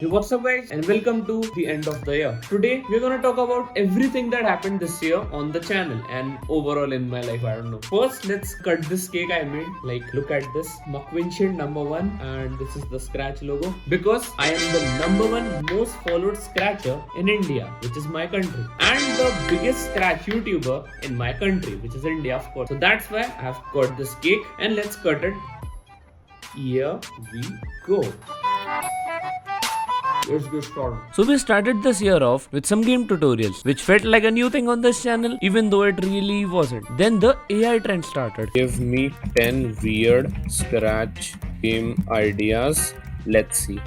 Hey, what's up guys and welcome to the end of the year. Today we're gonna talk about everything that happened this year on the channel and overall in my life, I don't know. First, let's cut this cake I made. Like, look at this. McVincient #1 and this is the Scratch logo. Because I am the #1 most followed Scratcher in India, which is my country. And the biggest Scratch YouTuber in my country, which is India of course. So that's why I have got this cake and let's cut it. Here we go. Let's get started. So we started this year off with some game tutorials, which felt like a new thing on this channel, even though it really wasn't. Then the AI trend started. Give me 10 weird Scratch game ideas. Let's see.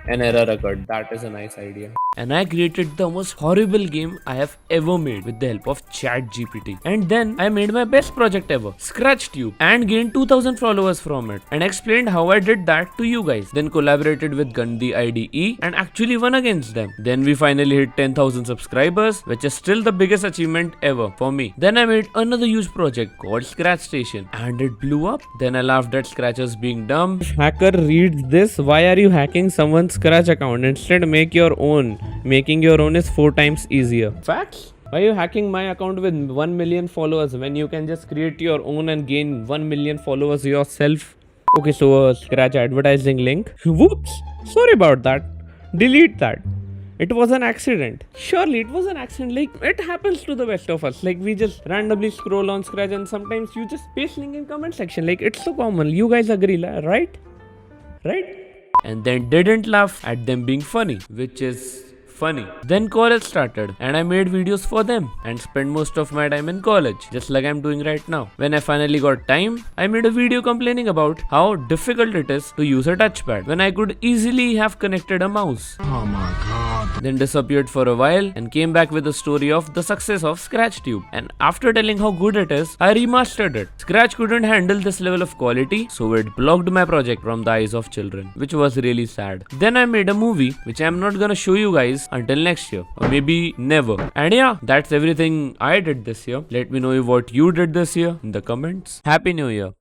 An error occurred. That is a nice idea. And I created the most horrible game I have ever made with the help of ChatGPT. And then I made my best project ever, ScratchTube, and gained 2000 followers from it. And explained how I did that to you guys. Then collaborated with Gandhi IDE and actually won against them. Then we finally hit 10,000 subscribers, which is still the biggest achievement ever for me. Then I made another huge project called Scratch Station, and it blew up. Then I laughed at scratchers being dumb. If hacker reads this, why are you hacking someone's Scratch account? Instead, make your own. Making your own is 4 times easier. Facts? Why are you hacking my account with 1 million followers when you can just create your own and gain 1 million followers yourself? Okay, so Scratch advertising link. Whoops! Sorry about that. Delete that. It was an accident. Surely it was an accident. Like, it happens to the best of us. Like, we just randomly scroll on Scratch and sometimes you just paste link in comment section. Like, it's so common. You guys agree, right? Right? And then didn't laugh at them being funny, which is funny. Then college started and I made videos for them and spent most of my time in college, just like I'm doing right now. When I finally got time, I made a video complaining about how difficult it is to use a touchpad when I could easily have connected a mouse. Oh my god. Then disappeared for a while and came back with a story of the success of ScratchTube. And after telling how good it is, I remastered it. Scratch couldn't handle this level of quality, so it blocked my project from the eyes of children, which was really sad. Then I made a movie, which I'm not gonna show you guys until next year, or maybe never. And yeah, that's everything I did this year. Let me know what you did this year in the comments. Happy New Year.